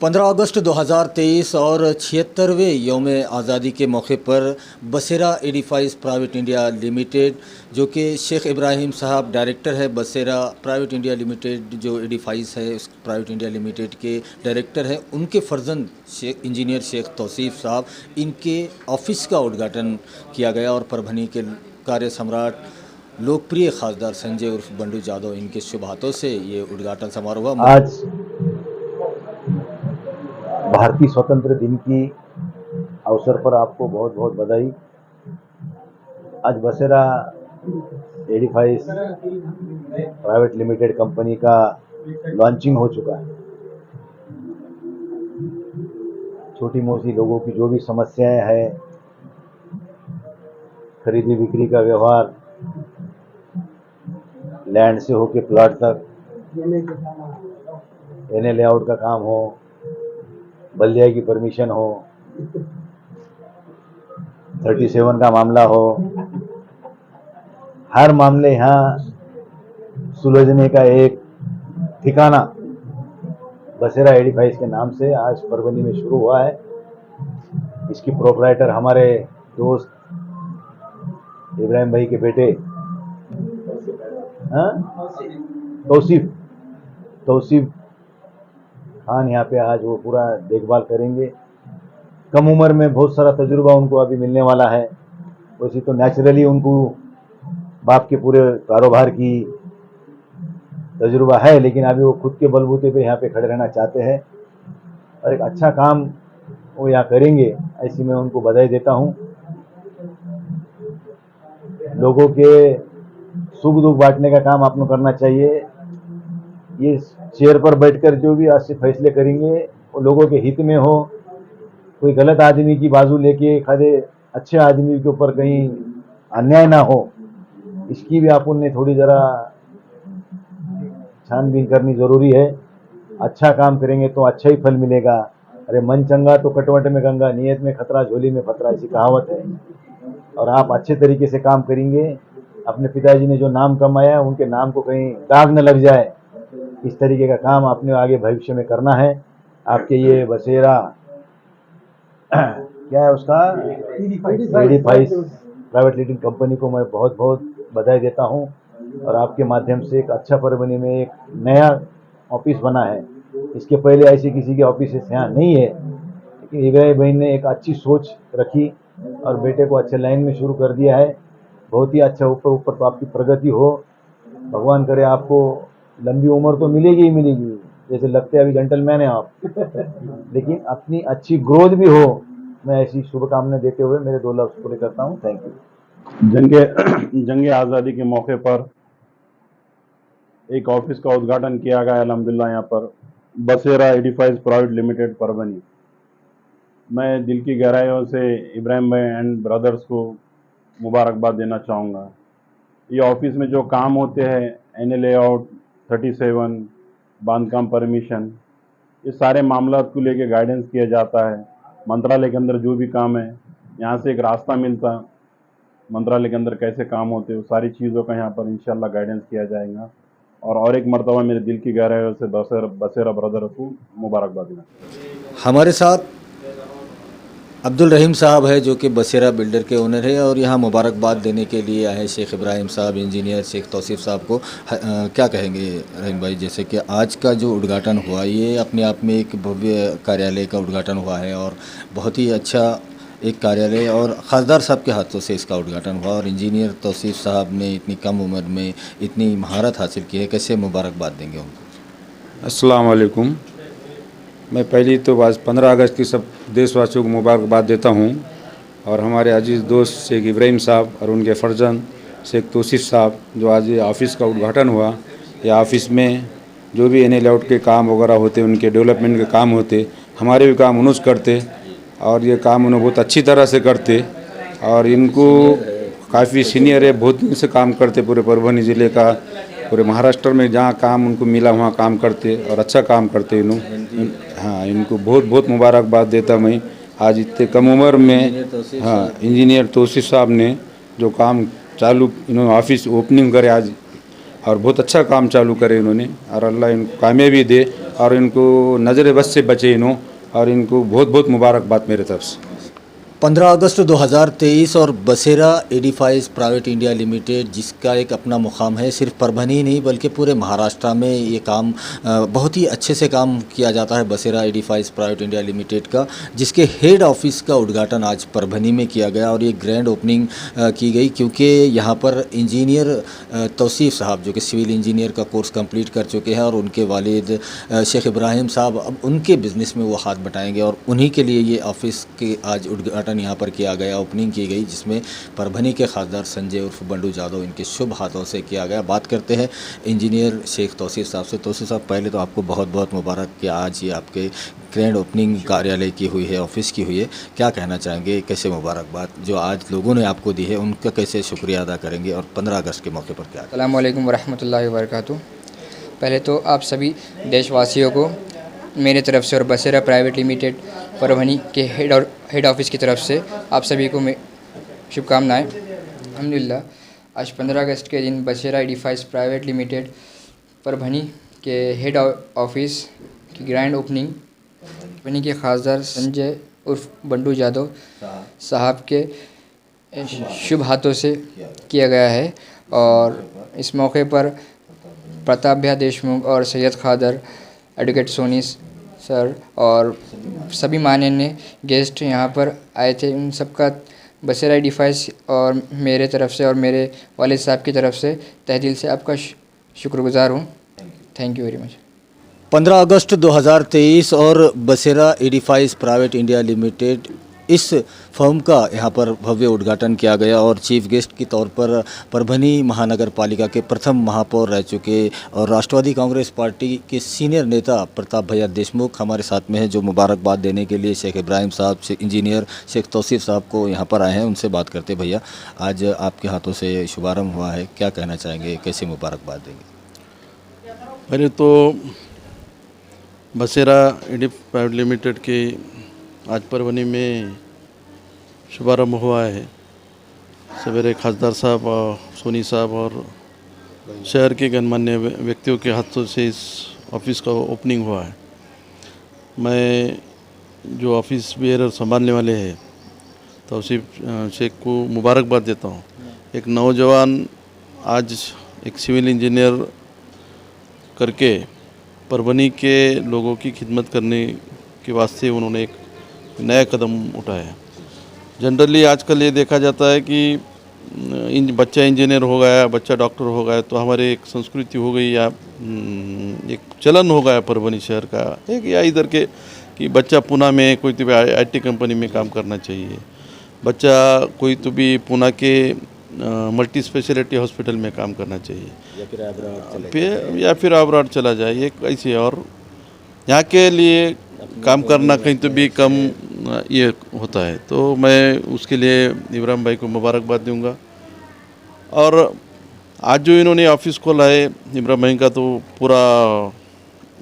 15 अगस्त 2023 और 76वें यौम आज़ादी के मौके पर बसेरा एडिफाइस प्राइवेट इंडिया लिमिटेड, जो कि शेख इब्राहिम साहब डायरेक्टर है बसेरा प्राइवेट इंडिया लिमिटेड, जो एडिफाइस है उस प्राइवेट इंडिया लिमिटेड के डायरेक्टर हैं, उनके फर्जंद इंजीनियर शेख तौसीफ साहब, इनके ऑफिस का उद्घाटन किया गया और परभनी के कार्य सम्राट लोकप्रिय खासदार संजय उर्फ बंडू जादव, इनके शुभ हाथों से ये उद्घाटन समारोह हुआ। आज भारतीय स्वतंत्र दिन की अवसर पर आपको बहुत बहुत बधाई। आज बसेरा एडिफाइस प्राइवेट लिमिटेड कंपनी का लॉन्चिंग हो चुका है। छोटी मोटी लोगों की जो भी समस्याएं हैं, खरीदी बिक्री का व्यवहार, लैंड से होके प्लॉट तक, एनए लेआउट का काम हो, बल्दिया की परमिशन हो, 37 का मामला हो, हर मामले यहाँ सुलझने का एक ठिकाना बसेरा एडिफाइस के नाम से आज परभनी में शुरू हुआ है। इसकी प्रोप्राइटर हमारे दोस्त इब्राहिम भाई के बेटे तौसीफ खान यहाँ पे आज वो पूरा देखभाल करेंगे। कम उम्र में बहुत सारा तजुर्बा उनको अभी मिलने वाला है। वैसे तो नेचुरली उनको बाप के पूरे कारोबार की तजुर्बा है, लेकिन अभी वो खुद के बलबूते पे यहाँ पे खड़े रहना चाहते हैं और एक अच्छा काम वो यहाँ करेंगे। ऐसी मैं उनको बधाई देता हूँ। लोगों के सुख दुख बांटने का काम आपको करना चाहिए। ये चेयर पर बैठकर जो भी आज से फैसले करेंगे वो लोगों के हित में हो। कोई गलत आदमी की बाजू लेके खाली अच्छे आदमी के ऊपर कहीं अन्याय ना हो, इसकी भी आप उन्हें थोड़ी जरा छानबीन करनी जरूरी है। अच्छा काम करेंगे तो अच्छा ही फल मिलेगा। अरे मन चंगा तो कटवट में गंगा, नियत में खतरा झोली में खतरा, ऐसी कहावत है। और आप अच्छे तरीके से काम करेंगे, अपने पिताजी ने जो नाम कमाया उनके नाम को कहीं दाग न लग जाए, इस तरीके का काम आपने आगे भविष्य में करना है। आपके ये बसेरा क्या है उसका एडिफाइस प्राइवेट लिमिटेड कंपनी को मैं बहुत बहुत बधाई देता हूं। और आपके माध्यम से एक अच्छा परभनी में एक नया ऑफिस बना है। इसके पहले ऐसी किसी के ऑफिस यहाँ नहीं है, लेकिन इब्राहिम भाई ने एक अच्छी सोच रखी और बेटे को अच्छे लाइन में शुरू कर दिया है। बहुत ही अच्छा, ऊपर ऊपर तो आपकी प्रगति हो। भगवान करे आपको लंबी उम्र तो मिलेगी ही मिलेगी, जैसे लगते अभी जेंटलमैन है आप, लेकिन अपनी अच्छी ग्रोथ भी हो। मैं ऐसी शुभकामनाएं देते हुए मेरे 2 लफ्ज पूरे करता हूँ। Thank you. जंगे आज़ादी के मौके पर एक ऑफिस का उद्घाटन किया गया अल्हम्दुलिल्लाह यहाँ पर बसेरा एडिफाइस प्राइवेट लिमिटेड परभनी। मैं दिल की गहराइयों से इब्राहिम भाई एंड ब्रदर्स को मुबारकबाद देना चाहूँगा। ये ऑफिस में जो काम होते हैं, एनए लेआउट, 37, बांधकाम परमिशन, ये सारे मामला को लेके गाइडेंस किया जाता है। मंत्रालय के अंदर जो भी काम है, यहाँ से एक रास्ता मिलता मंत्रालय के अंदर कैसे काम होते हैं, वो सारी चीज़ों का यहाँ पर इंशाल्लाह गाइडेंस किया जाएगा। और एक मरतबा मेरे दिल की गहराइयों से बसेरा ब्रदर को मुबारकबाद देना। हमारे साथ अब्दुल रहीम साहब है, जो कि बसेरा बिल्डर के ओनर है, और यहाँ मुबारकबाद देने के लिए आए शेख इब्राहिम साहब, इंजीनियर शेख तौसीफ साहब को। क्या कहेंगे रहीम भाई, जैसे कि आज का जो उद्घाटन हुआ, ये अपने आप में एक भव्य कार्यालय का उद्घाटन हुआ है और बहुत ही अच्छा एक कार्यालय, और खासदार साहब के हाथों से इसका उद्घाटन हुआ, और इंजीनियर तौसीफ साहब ने इतनी कम उम्र में इतनी महारत हासिल की है, कैसे मुबारकबाद देंगे उनको? अस्सलाम वालेकुम। मैं पहली तो आज 15 अगस्त की सब देशवासियों को मुबारकबाद देता हूं, और हमारे अजीज़ दोस्त शेख इब्राहिम साहब और उनके फर्जंद शेख तौसीफ साहब, जो आज ये ऑफ़िस का उद्घाटन हुआ। ये ऑफ़िस में जो भी एनए लेआउट के काम वगैरह होते, उनके डेवलपमेंट के काम होते, हमारे भी काम उन्होंने करते, और ये काम उन्हें बहुत अच्छी तरह से करते। और इनको काफ़ी सीनियर है, बहुत दिन से काम करते पूरे परभनी ज़िले का, पूरे महाराष्ट्र में जहाँ काम उनको मिला वहाँ काम करते और अच्छा काम करते इन्होंने। हाँ, इनको बहुत बहुत मुबारकबाद देता मैं। आज इतने कम उम्र में इंजीनियर तौसीफ साहब ने जो काम चालू, इन्होंने ऑफिस ओपनिंग करे आज, और बहुत अच्छा काम चालू करे इन्होंने, और अल्लाह इनको कामयाबी दे। और इनको नज़र बस से बचे इन्हों, और इनको बहुत बहुत मुबारकबाद मेरे तरफ से। 15 अगस्त 2023 और बसेरा एडिफाइस प्राइवेट इंडिया लिमिटेड, जिसका एक अपना मुकाम है, सिर्फ परभनी नहीं बल्कि पूरे महाराष्ट्र में ये काम बहुत ही अच्छे से काम किया जाता है बसेरा एडिफाइस प्राइवेट इंडिया लिमिटेड का, जिसके हेड ऑफिस का उद्घाटन आज परभनी में किया गया और ये ग्रैंड ओपनिंग की गई, क्योंकि यहाँ पर इंजीनियर तौसीफ साहब जो कि सिविल इंजीनियर का कोर्स कंप्लीट कर चुके हैं और उनके वालिद शेख इब्राहिम साहब अब उनके बिज़नेस में वो हाथ बटाएंगे और उन्हीं के लिए ये ऑफिस के आज उद्घाटन यहाँ पर किया गया, ओपनिंग की गई, जिसमें परभनी के खासदार संजय उर्फ बंडू जादव इनके शुभ हाथों से किया गया। बात करते हैं इंजीनियर शेख तौसीफ साहब से। तौसीफ साहब, पहले तो आपको बहुत बहुत मुबारक कि आज ये आपके ग्रैंड ओपनिंग कार्यालय की हुई है, ऑफिस की हुई है। क्या कहना चाहेंगे, कैसे मुबारकबाद जो आज लोगों ने आपको दी है उनका कैसे शुक्रिया अदा करेंगे और 15 अगस्त के मौके पर क्या? अस्सलाम वालेकुम वरहमतुल्लाहि वबरकातुहू। पहले तो आप सभी देशवासियों को मेरे तरफ से और बसेरा प्राइवेट लिमिटेड परभनी के हेड ऑफिस की तरफ से आप सभी को शुभकामनाएं। अल्हम्दुलिल्लाह, आज 15 अगस्त के दिन बसेरा एडिफाइस प्राइवेट लिमिटेड परभनी के हेड ऑफिस की ग्रैंड ओपनिंग परभनी के खासदार संजय उर्फ बंडू जादव साहब के शुभ हाथों से किया गया है और इस मौके पर प्रताप भैया देशमुख और सैयद खादर, एडवोकेट सोनी सर और सभी माननीय गेस्ट यहाँ पर आए थे। उन सबका बसेरा एडिफाइस और मेरे तरफ से और मेरे वालिद साहब की तरफ से तहे दिल से आपका शुक्रगुजार हूँ। Thank you very much. 15 अगस्त 2023 और बसेरा एडिफाइस प्राइवेट इंडिया लिमिटेड, इस फर्म का यहाँ पर भव्य उद्घाटन किया गया और चीफ गेस्ट के तौर पर परभनी महानगर पालिका के प्रथम महापौर रह चुके और राष्ट्रवादी कांग्रेस पार्टी के सीनियर नेता प्रताप भैया देशमुख हमारे साथ में हैं, जो मुबारकबाद देने के लिए शेख इब्राहिम साहब से इंजीनियर शेख तौसीफ साहब को यहाँ पर आए हैं। उनसे बात करते। भैया, आज आपके हाथों से शुभारम्भ हुआ है, क्या कहना चाहेंगे, कैसे मुबारकबाद देंगे? पहले तो बसेरा एडी प्राइवेट लिमिटेड के आज परभनी में शुभारम्भ हुआ है। सवेरे खासदार साहब और सोनी साहब और शहर के गणमान्य व्यक्तियों के हाथों से इस ऑफिस का ओपनिंग हुआ है। मैं जो ऑफिस बेयर संभालने वाले हैं तौसीफ शेख को मुबारकबाद देता हूँ। एक नौजवान आज एक सिविल इंजीनियर करके परभनी के लोगों की खिदमत करने के वास्ते उन्होंने एक नया कदम उठाया। जनरली आजकल ये देखा जाता है कि बच्चा इंजीनियर हो गया, बच्चा डॉक्टर हो गया तो हमारे एक संस्कृति हो गई या एक चलन हो गया परभनी शहर का एक, या इधर के कि बच्चा पुणे में कोई तो भी IT कंपनी में काम करना चाहिए, बच्चा कोई तो भी पुणे के मल्टी स्पेशलिटी हॉस्पिटल में काम करना चाहिए या फिर अब्रॉड चला जाए, एक ऐसे। और यहाँ के लिए काम करना कहीं तो भी कम ये होता है, तो मैं उसके लिए इब्राहिम भाई को मुबारकबाद दूंगा। और आज जो इन्होंने ऑफिस खोला है इब्राहिम भाई का, तो पूरा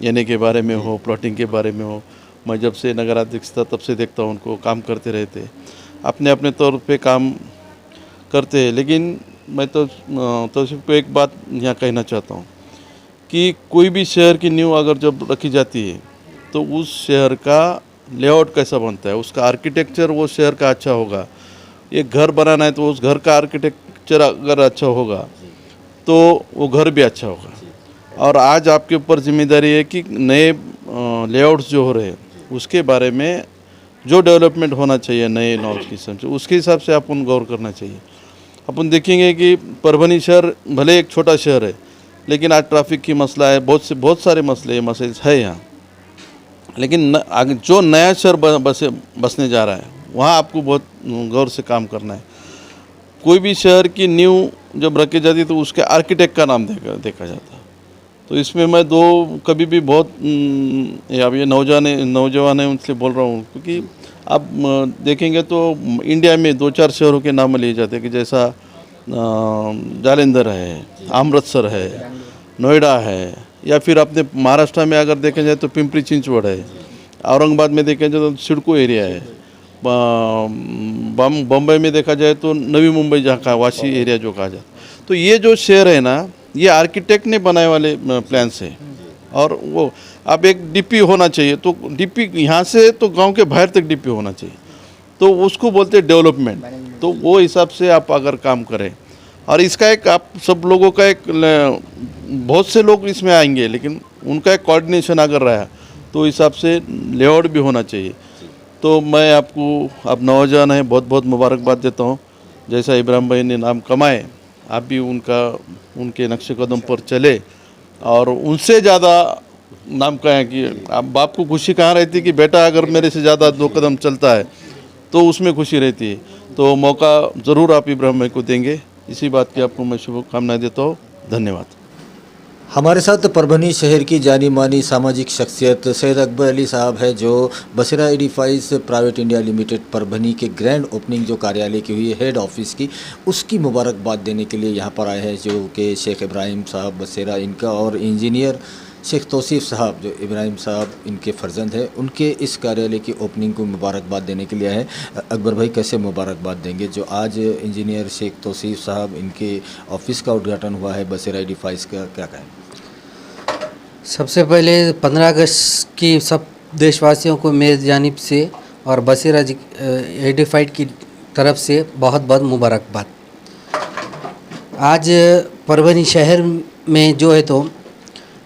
यानी के बारे में हो, प्लॉटिंग के बारे में हो, मैं जब से नगराध्यक्ष था तब से देखता हूँ उनको काम करते रहते, अपने अपने तौर पे काम करते हैं। लेकिन मैं तो सिर्फ को एक बात यहाँ कहना चाहता हूँ कि कोई भी शहर की नींव अगर जब रखी जाती है तो उस शहर का लेआउट कैसा बनता है, उसका आर्किटेक्चर वो शहर का अच्छा होगा। एक घर बनाना है तो उस घर का आर्किटेक्चर अगर अच्छा होगा तो वो घर भी अच्छा होगा। और आज आपके ऊपर जिम्मेदारी है कि नए लेआउट्स जो हो रहे हैं उसके बारे में जो डेवलपमेंट होना चाहिए नए लॉज की हिसाब से, उसके हिसाब से अपन गौर करना चाहिए। अपन देखेंगे कि परभनी शहर भले एक छोटा शहर है लेकिन आज ट्रैफिक की मसला है, बहुत सारे मसले है यहाँ। लेकिन आगे जो नया शहर बसने जा रहा है वहाँ आपको बहुत गौर से काम करना है। कोई भी शहर की नींव जब रखी जाती है तो उसके आर्किटेक्ट का नाम देखा जाता है। तो इसमें मैं कभी भी बहुत अब ये नौजवान है उनसे बोल रहा हूँ, क्योंकि आप देखेंगे तो इंडिया में 2-4 शहरों के नाम लिए जाते हैं कि जैसा जालंधर है, अमृतसर है, नोएडा है, या फिर अपने महाराष्ट्र में अगर देखें जाए तो पिंपरी चिंचवड़ है, औरंगाबाद में देखें जाए तो सिडको एरिया है, बम्बई में देखा जाए तो नवी मुंबई जहाँ का वाशी एरिया जो कहा जाए। तो ये जो शहर है ना, ये आर्किटेक्ट ने बनाए वाले प्लान्स है। और वो अब एक डीपी होना चाहिए, तो डीपी यहाँ से तो गांव के बाहर तक डीपी होना चाहिए, तो उसको बोलते हैं डेवलपमेंट। तो वो हिसाब से आप अगर काम करें, और इसका एक आप सब लोगों का एक बहुत से लोग इसमें आएंगे, लेकिन उनका एक कोऑर्डिनेशन अगर रहा तो हिसाब से लेआउट भी होना चाहिए। तो मैं आपको, आप नौजवान हैं, बहुत बहुत मुबारकबाद देता हूँ। जैसा इब्राहिम भाई ने नाम कमाए, आप भी उनके नक्शे कदम पर चले और उनसे ज़्यादा नाम कहें कि आप बाप को खुशी कहाँ रहती है कि बेटा अगर मेरे से ज़्यादा 2 कदम चलता है तो उसमें खुशी रहती है। तो मौका ज़रूर आप इब्राहिम भाई को देंगे, इसी बात की आपको मैं शुभकामनाएं देता हूँ। धन्यवाद। हमारे साथ परभनी शहर की जानी मानी सामाजिक शख्सियत सैयद अकबर अली साहब है, जो बसेरा edifice private India limited Parbhani के ग्रैंड ओपनिंग जो कार्यालय की हुई है हेड ऑफिस की, उसकी मुबारकबाद देने के लिए यहाँ पर आए हैं, जो कि शेख इब्राहिम साहब बसेरा इनका और इंजीनियर शेख तौसीफ़ साहब जो इब्राहिम साहब इनके फ़र्जंद हैं, उनके इस कार्यालय की ओपनिंग को मुबारकबाद देने के लिए आए हैं। अकबर भाई कैसे मुबारकबाद देंगे जो आज इंजीनियर शेख तौसीफ़ साहब इनके ऑफिस का उद्घाटन हुआ है बसेरा एडिफाइस का, क्या कहें? सबसे पहले 15 अगस्त की सब देशवासियों को मेरी जानिब से और बसेरा एडिफाइड की तरफ से बहुत बहुत मुबारकबाद। आज परभनी शहर में जो है तो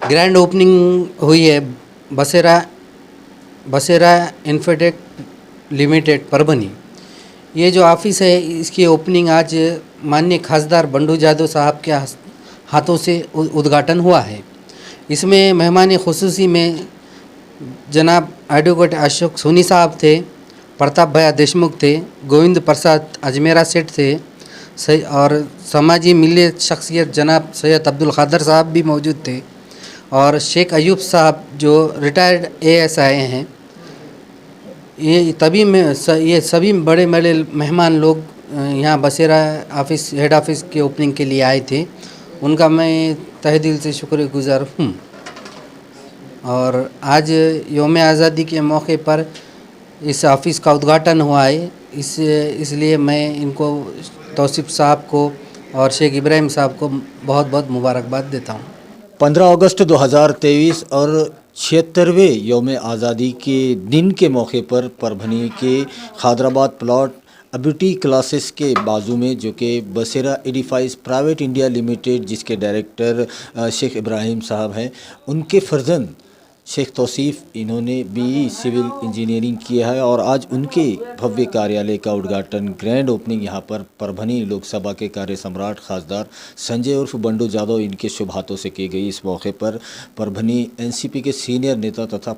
ग्रैंड ओपनिंग हुई है बसेरा इन्फोटेक लिमिटेड परभनी। ये जो ऑफिस है इसकी ओपनिंग आज माननीय खासदार बंडू जादव साहब के हाथों से उद्घाटन हुआ है। इसमें मेहमान खुसूसी में जनाब एडवोकेट अशोक सोनी साहब थे, प्रताप भैया देशमुख थे, गोविंद प्रसाद अजमेरा सेठ थे, और समाजी मिले शख्सियत जनाब सैयद अब्दुल खादर साहब भी मौजूद थे, और शेख अयूब साहब जो रिटायर्ड ASI हैं। ये सभी बड़े बड़े मेहमान लोग यहाँ बसेरा ऑफिस हेड ऑफिस के ओपनिंग के लिए आए थे। उनका मैं तहे दिल से शुक्रगुजार हूँ। और आज यौम आज़ादी के मौके पर इस ऑफिस का उद्घाटन हुआ है, इसलिए मैं इनको तौसीफ़ साहब को और शेख इब्राहिम साहब को बहुत बहुत मुबारकबाद देता हूँ। 15 अगस्त 2023 और 76वें यौम आज़ादी के दिन के मौके पर परभनी के खादराबाद प्लॉट अबिटी क्लासेस के बाजू में जो कि बसेरा एडिफाइस प्राइवेट इंडिया लिमिटेड जिसके डायरेक्टर शेख इब्राहिम साहब हैं, उनके फ़र्जंद शेख तौसीफ़ इन्होंने BE सिविल इंजीनियरिंग किया है और आज उनके भव्य कार्यालय का उद्घाटन ग्रैंड ओपनिंग यहाँ पर परभनी लोकसभा के कार्य सम्राट खासदार संजय उर्फ बंडू जादव इनके शुभ हाथों से की गई। इस मौके पर परभनी NCP के सीनियर नेता तथा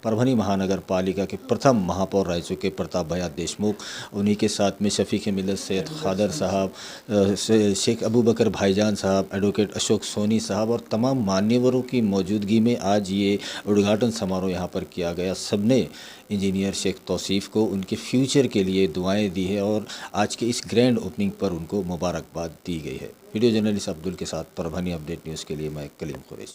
परभनी महानगर पालिका के प्रथम महापौर रह चुके प्रताप भैया देशमुख, उन्हीं के साथ में शफीक मिलत सैयद खादर साहब, शेख अबू बकर भाईजान साहब, एडवोकेट अशोक सोनी साहब और तमाम मान्यवरों की मौजूदगी में आज ये उद्घाटन समारोह यहाँ पर किया गया। सबने इंजीनियर शेख तौसीफ़ को उनके फ्यूचर के लिए दुआएं दी है और आज के इस ग्रैंड ओपनिंग पर उनको मुबारकबाद दी गई है। वीडियो जर्नलिस्ट अब्दुल के साथ परभनी अपडेट न्यूज़ के लिए मैं कलीम कुरैशी।